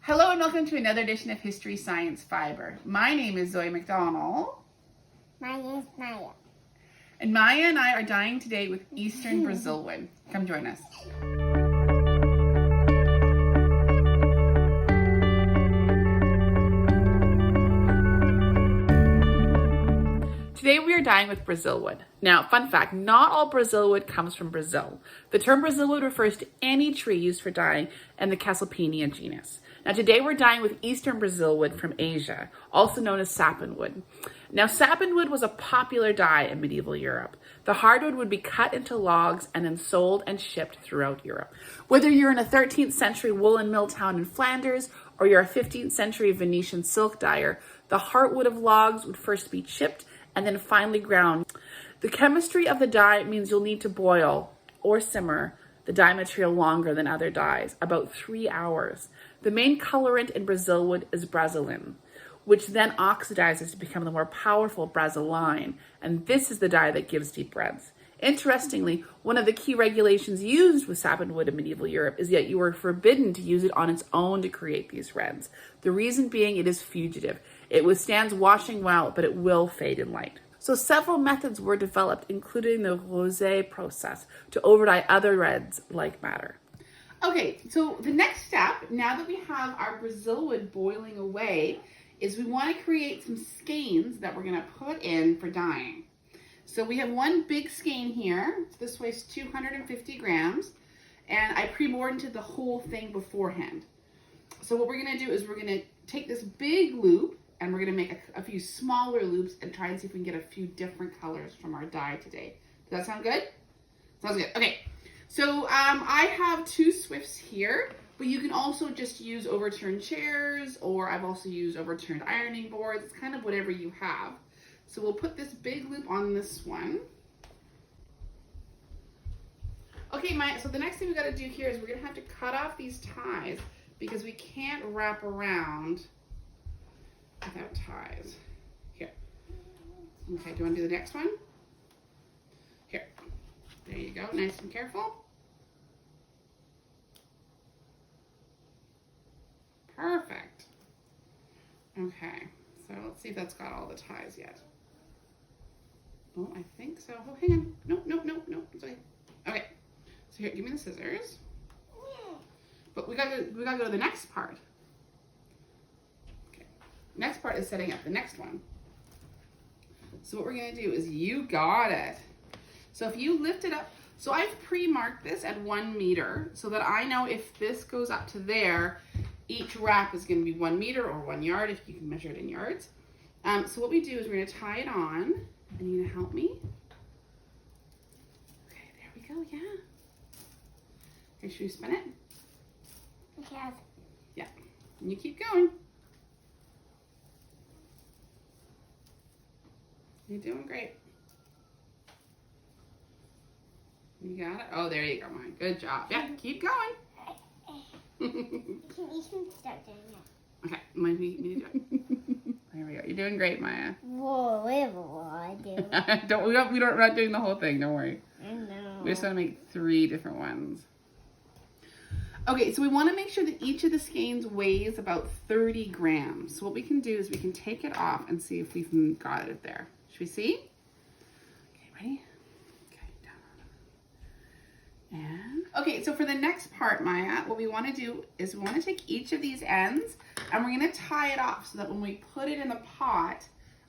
Hello and welcome to another edition of History Science Fiber. My name is Zoe McDonald. My name is Maya. And Maya and I are dyeing today with Eastern Brazilwood. Come join us. Today we are dyeing with Brazilwood. Now, fun fact, not all Brazilwood comes from Brazil. The term Brazilwood refers to any tree used for dyeing in the Cassapania genus. Now today we're dyeing with Eastern Brazilwood from Asia, also known as Sappanwood. Now Sappanwood was a popular dye in medieval Europe. The hardwood would be cut into logs and then sold and shipped throughout Europe. Whether you're in a 13th century woolen mill town in Flanders or you're a 15th century Venetian silk dyer, the heartwood of logs would first be chipped and then finely ground. The chemistry of the dye means you'll need to boil or simmer the dye material longer than other dyes, about 3 hours. The main colorant in Brazilwood is brazilin, which then oxidizes to become the more powerful braziline, and this is the dye that gives deep reds. Interestingly, one of the key regulations used with sappanwood in medieval Europe is that you were forbidden to use it on its own to create these reds. The reason being it is fugitive. It withstands washing well, but it will fade in light. So several methods were developed, including the rosé process, to overdye other reds like madder. Okay, so the next step, now that we have our Brazilwood boiling away, is we want to create some skeins that we're going to put in for dyeing. So we have one big skein here. This weighs 250 grams, and I pre-mortared the whole thing beforehand. So what we're going to do is we're going to take this big loop, and we're going to make a few smaller loops and try and see if we can get a few different colors from our dye today. Does that sound good? Sounds good. Okay. So I have 2 Swifts here, but you can also just use overturned chairs, or I've also used overturned ironing boards. It's kind of whatever you have. So we'll put this big loop on this one. Okay, so the next thing we got to do here is we're going to have to cut off these ties because we can't wrap around without ties. Here. Okay, do you want to do the next one? Here. There you go, nice and careful. Perfect. Okay, so let's see if that's got all the ties yet. Oh, I think so. Oh, hang on. No. It's okay. Okay, so here, give me the scissors. But we gotta go to the next part. Okay, next part is setting up the next one. So what we're gonna do is, you got it. So if you lift it up, so I've pre-marked this at 1 meter so that I know if this goes up to there, each wrap is going to be 1 meter or 1 yard if you can measure it in yards. So what we do is we're going to tie it on, and you're going to help me. Okay, there we go, yeah. Okay, should we spin it? Yes. Yeah, and you keep going. You're doing great. You got it? Oh, there you go, Maya. Good job. Yeah, keep going. Can you start doing it? Okay, me to do it. There we go. You're doing great, Maya. Whoa, whatever I do. We're not doing the whole thing. Don't worry. I know. We just want to make 3 different ones. Okay, so we want to make sure that each of the skeins weighs about 30 grams. So what we can do is we can take it off and see if we've got it there. Should we see? Okay, ready? And okay, so for the next part, Maya, what we want to do is we want to take each of these ends and we're going to tie it off so that when we put it in the pot,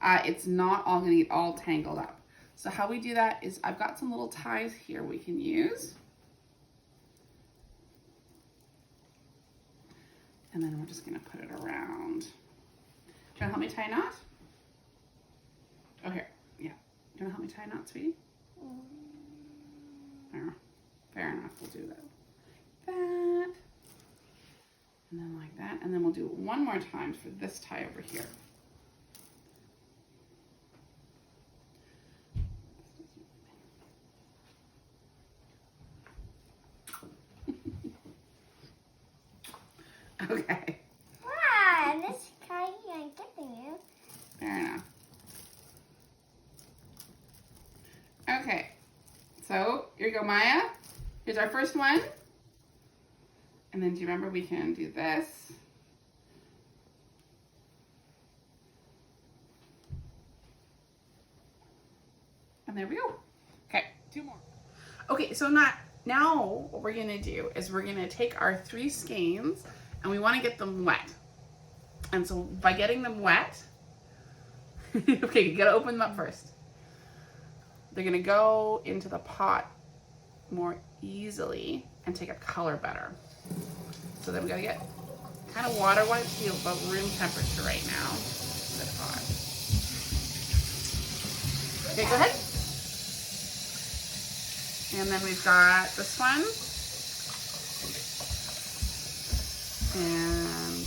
it's not all going to get all tangled up. So how we do that is I've got some little ties here we can use. And then we're just going to put it around. Do you want to help me tie a knot? Oh, here. Yeah. Do you want to help me tie a knot, sweetie? There. Fair enough, we'll do that. That. And then like that. And then we'll do it one more time for this tie over here. Okay. Wow, this tie I'm getting you. Fair enough. Okay. So, here you go, Maya. Here's our first one. And then do you remember we can do this And there we go. Okay, 2 more. Okay, so now what we're gonna do is we're gonna take our 3 skeins and we wanna get them wet. And so by getting them wet, okay, you gotta open them up first. They're gonna go into the pot more easily and take a color better. So then we gotta get kind of water what it feels about room temperature right now. The pot. Okay, go ahead. And then we've got this one. And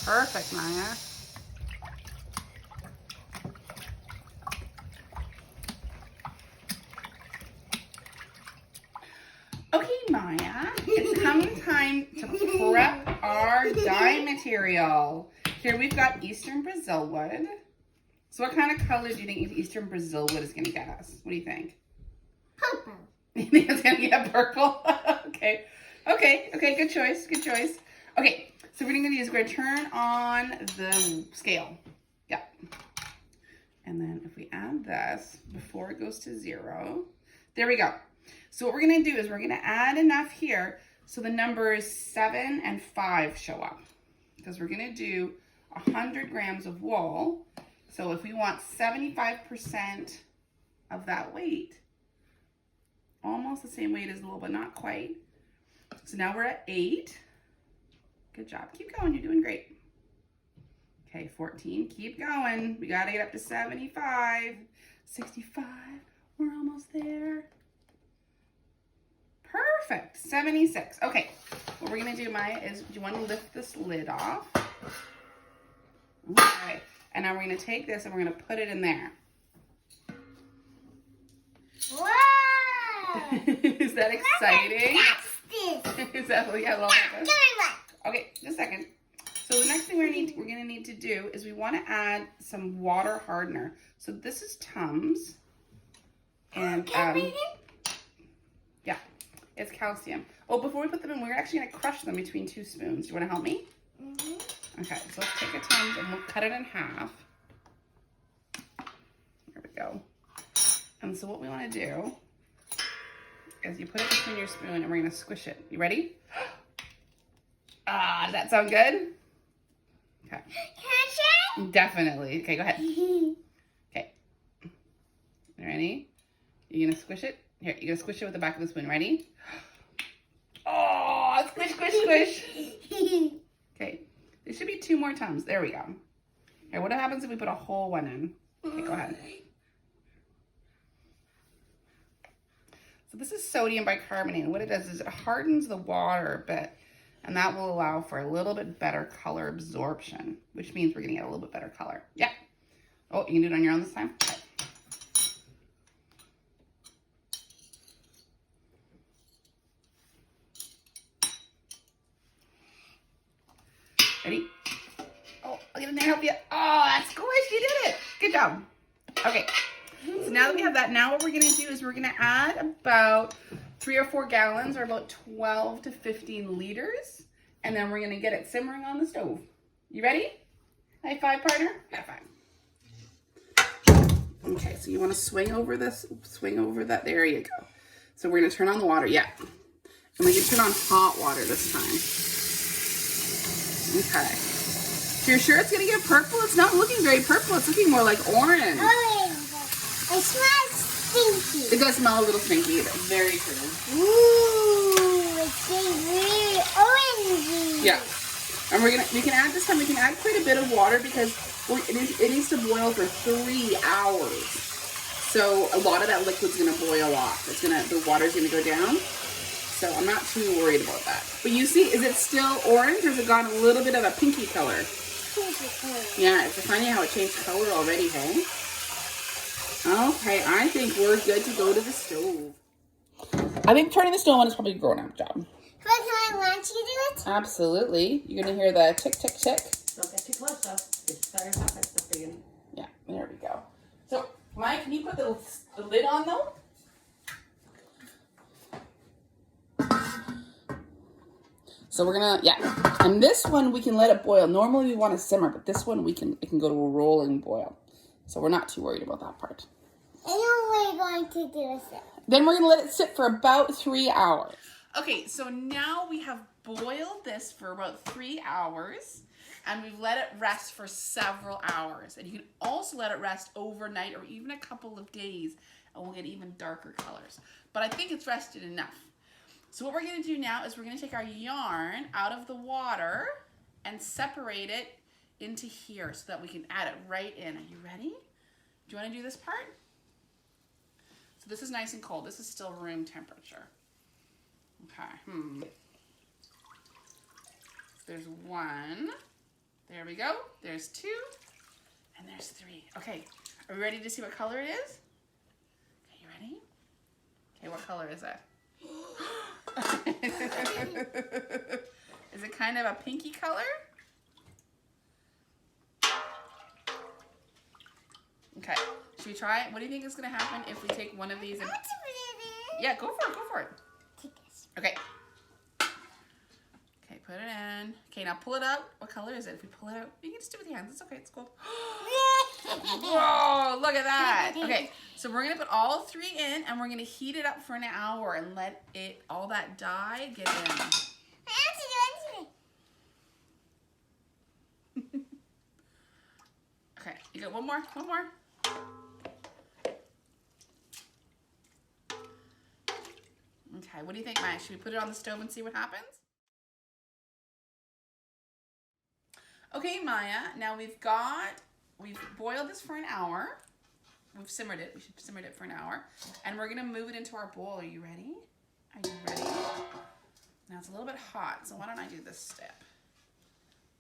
perfect, Maya. Okay, Maya, it's coming time to prep our dye material. Here we've got Eastern Brazilwood. So what kind of color do you think Eastern Brazilwood is going to get us? What do you think? Purple. You think it's going to get purple? Okay. Okay, good choice, good choice. Okay, so what we're going to do is we're going to turn on the scale. Yeah. And then if we add this before it goes to 0, there we go. So what we're going to do is we're going to add enough here so the numbers 7 and 5 show up. Because we're going to do 100 grams of wool. So if we want 75% of that weight, almost the same weight as wool, but not quite. So now we're at 8. Good job. Keep going. You're doing great. Okay, 14. Keep going. We got to get up to 75. 65. We're almost there. Perfect. 76. Okay. What we're going to do, Maya, is you want to lift this lid off. Okay. And now we're going to take this and we're going to put it in there. Wow! Is that exciting? That's Is that what you have? this. Okay, just a second. So the next thing we're going to need to do is we want to add some water hardener. So this is Tums. And yeah, it's calcium. Oh, before we put them in, we're actually going to crush them between 2 spoons. Do you want to help me? Mm-hmm. Okay, so let's take a Tums and we'll cut it in half. There we go. And so what we want to do is you put it between your spoon and we're going to squish it. You ready? Does that sound good? Okay. Can I try? Definitely. Okay, go ahead. Okay. You ready? You're going to squish it? Here, you're going to squish it with the back of the spoon. Ready? Oh, squish, squish, squish. Okay. There should be 2 more Tums. There we go. Okay, what happens if we put a whole one in? Okay, go ahead. So this is sodium bicarbonate, and what it does is it hardens the water a bit, and that will allow for a little bit better color absorption, which means we're going to get a little bit better color. Yeah. Oh, you can do it on your own this time? Okay. Ready? Oh, I'll get in there and help you. Oh, that's squish. You did it. Good job. Okay. So now that we have that, now what we're going to do is we're going to add about 3 or 4 gallons, or about 12 to 15 liters. And then we're going to get it simmering on the stove. You ready? High five, partner. High five. Okay, so you want to swing over that. There you go. So we're going to turn on the water. Yeah. And we can turn on hot water this time. Okay. So you're sure it's going to get purple? It's not looking very purple. It's looking more like orange. Orange. It smells stinky. It does smell a little stinky. Very true. Ooh, it's getting really orangey. Yeah. And we can add this time, we can add quite a bit of water because it needs to boil for 3 hours. So a lot of that liquid's going to boil off. The water's going to go down. So I'm not too worried about that. But you see, is it still orange or has it gone a little bit of a pinky color? Pinky color. Yeah, it's funny how it changed color already, hey? Okay, I think we're good to go to the stove. I think turning the stove on is probably a grown-up job. But can I let you do it? Absolutely. You're going to hear the tick, tick, tick. Don't get too close, though. It fires off at the beginning. Yeah, there we go. So, Maya, can you put the lid on, though? So we're gonna, yeah. And this one we can let it boil. Normally we want to simmer, but this one it can go to a rolling boil. So we're not too worried about that part. And then we're going to do a sip. Then we're gonna let it sit for about 3 hours. Okay, so now we have boiled this for about 3 hours. And we've let it rest for several hours. And you can also let it rest overnight or even a couple of days, and we'll get even darker colors. But I think it's rested enough. So what we're gonna do now is we're gonna take our yarn out of the water and separate it into here so that we can add it right in. Are you ready? Do you wanna do this part? So this is nice and cold. This is still room temperature. Okay, There's 1. There we go. There's 2. And there's 3. Okay, are we ready to see what color it is? Okay, you ready? Okay, what color is that? Is it kind of a pinky color? Okay, should we try it? What do you think is going to happen if we take one of these and... Yeah, go for it, go for it. Take this. Okay. Okay, put it in. Okay, now pull it out. What color is it? If we pull it out, you can just do it with your hands. It's okay, it's cold. Whoa, look at that. Okay, so we're gonna put all 3 in and we're gonna heat it up for an hour and let it, all that dye get in. Okay, you got one more. Okay, what do you think, Maya? Should we put it on the stove and see what happens? Okay, Maya, now we've boiled this for an hour. We've simmered it. We should simmered it for an hour. And we're gonna move it into our bowl. Are you ready? Are you ready? Now it's a little bit hot, so why don't I do this step?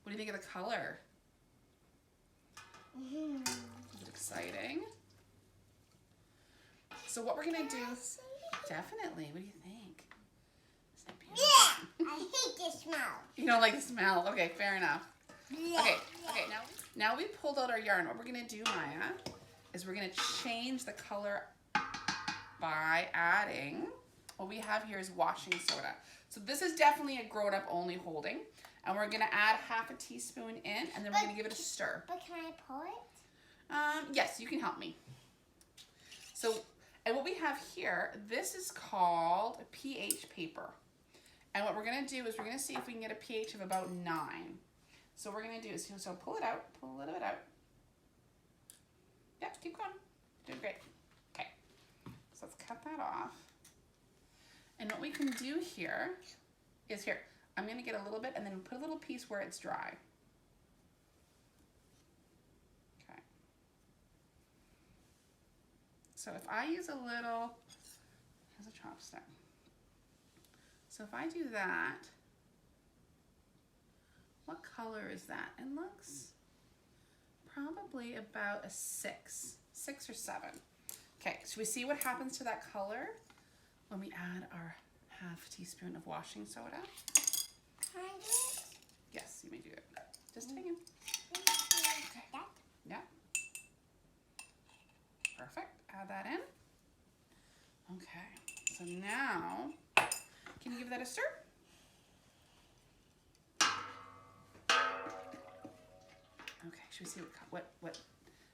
What do you think of the color? Is it exciting? So what we're gonna do, definitely, what do you think? Isn't it beautiful? Yeah, I hate the smell. You don't like the smell? Okay, fair enough. Okay, now we pulled out our yarn. What we're gonna do, Maya, is we're gonna change the color by adding, what we have here is washing soda. So this is definitely a grown-up only holding. And we're gonna add half a teaspoon in, and then we're gonna give it a stir. But can I pour it? Yes, you can help me. So, and what we have here, this is called pH paper. And what we're gonna do is we're gonna see if we can get a pH of about 9. So what we're gonna do is, so pull it out, pull a little bit out. Yep, keep going, doing great. Okay, so let's cut that off. And what we can do here is here, I'm gonna get a little bit and then put a little piece where it's dry. Okay. So if I use a little, here's a chopstick. So if I do that, what color is that? It looks probably about a 6 or 7. Okay, should we see what happens to that color when we add our half teaspoon of washing soda? Can I do it? Yes, you may do it. Just take it. Okay. Yeah. Perfect. Add that in. Okay. So now, can you give that a stir? Okay. Should we see what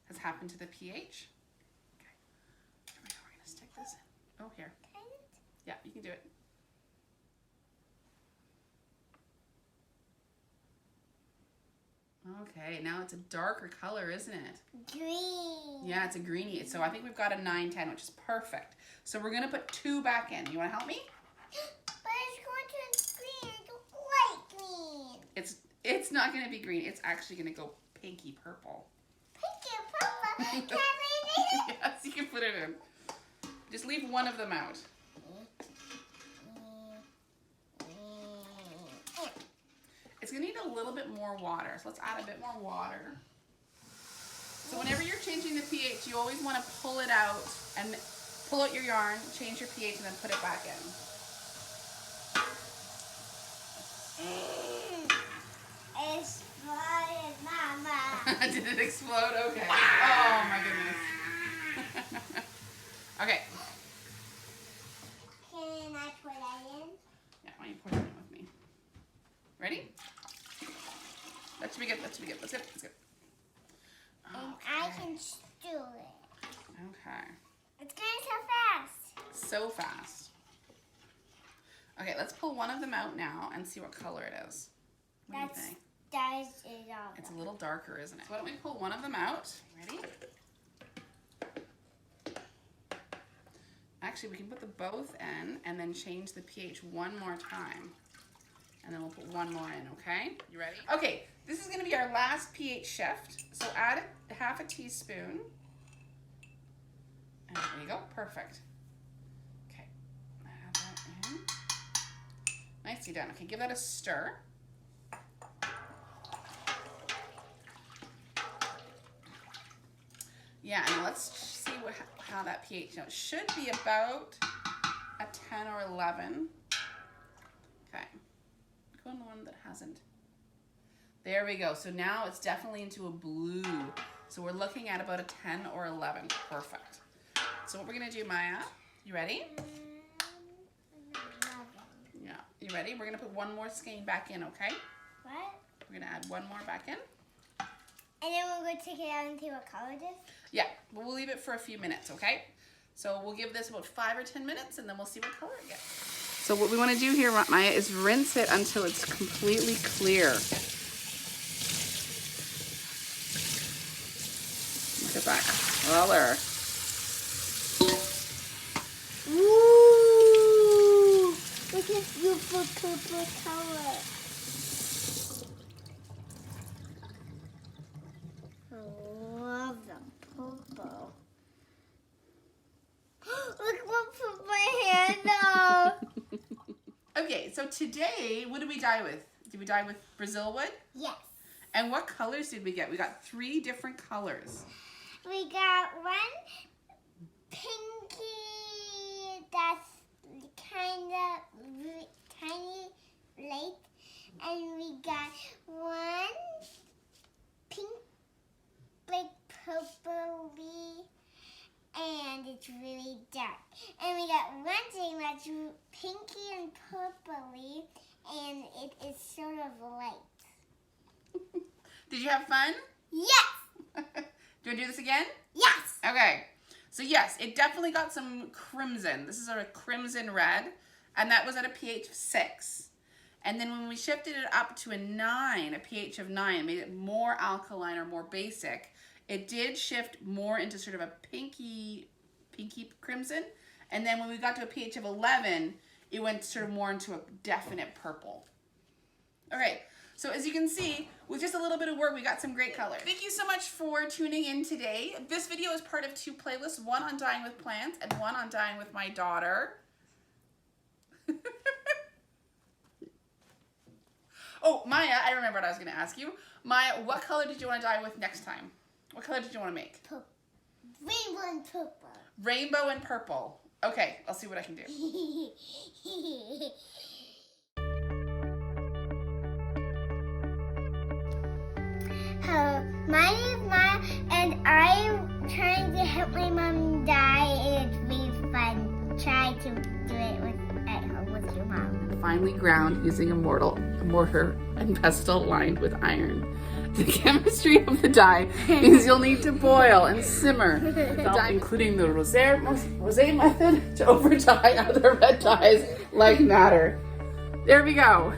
has happened to the pH? Okay. Here we go. We're gonna stick this in. Oh, here. Yeah, you can do it. Okay, now it's a darker color, isn't it? Green. Yeah, it's a greeny. So I think we've got a 9-10, which is perfect. So we're gonna put 2 back in. You wanna help me? But it's going to green. It's light green. It's not gonna be green. It's actually gonna go pinky purple. Pinky purple. Can I read it? Yes, you can put it in. Just leave one of them out. It's gonna need a little bit more water. So let's add a bit more water. So whenever you're changing the pH, you always wanna pull it out and pull out your yarn, change your pH, and then put it back in. Exploded, Mama. Did it explode? Okay. Oh my goodness. Okay. Can I put that in? Yeah, why don't you pour that in with me? Ready? That should be good. That should be good. Let's go. Let's go. And I can do it. Okay. It's going so fast. So fast. Okay, let's pull one of them out now and see what color it is. What do you think? That is it all. It's a little darker, isn't it? So why don't we pull one of them out? Ready? Actually, we can put the both in and then change the pH one more time. And then we'll put one more in, okay? You ready? Okay, this is gonna be our last pH shift. So add half a teaspoon. And there you go, perfect. Okay, add that in. Nicely done. Okay, give that a stir. Yeah, and let's see how that pH, it should be about a 10 or 11. Okay, go on the one that hasn't. There we go. So now it's definitely into a blue. So we're looking at about a 10 or 11. Perfect. So what we're gonna do, Maya, you ready? Yeah, you ready? We're gonna put one more skein back in, okay? What? We're gonna add one more back in. And then we're going to take it out and see what color it is? Yeah, but we'll leave it for a few minutes, okay? So we'll give this about 5 or 10 minutes and then we'll see what color it gets. So what we want to do here, Maya, is rinse it until it's completely clear. Look at that color. Ooh! Look at beautiful purple color. I love the purple. Look what put my hand up. Okay, so today, what did we dye with? Did we dye with Brazilwood? Yes. And what colors did we get? We got 3 different colors. We got one pinky that's kind of tiny light, and we got one pink, like purpley, and it's really dark. And we got one thing that's pinky and purpley, and it is sort of light. Did you have fun? Yes! Do you want to do this again? Yes! Okay. So yes, it definitely got some crimson. This is a crimson red, and that was at a pH of 6. And then when we shifted it up to a 9, a pH of 9, made it more alkaline or more basic, it did shift more into sort of a pinky crimson. And then when we got to a pH of 11, it went sort of more into a definite purple. Okay, so as you can see, with just a little bit of work, we got some great color. Thank you so much for tuning in today. This video is part of 2 playlists, one on dyeing with plants and one on dyeing with my daughter. Oh, Maya, I remember what I was going to ask you. Maya, what color did you want to dye with next time? What color did you want to make? Rainbow and purple. Rainbow and purple. Okay, I'll see what I can do. Hello, my name is Maya, and I'm trying to help my mom dye, and it's really fun. Try to do it at home with your mom. Finely ground using a mortar and pestle lined with iron. The chemistry of the dye is you'll need to boil and simmer the dye, including the rosé method, to over dye other red dyes like madder. There we go.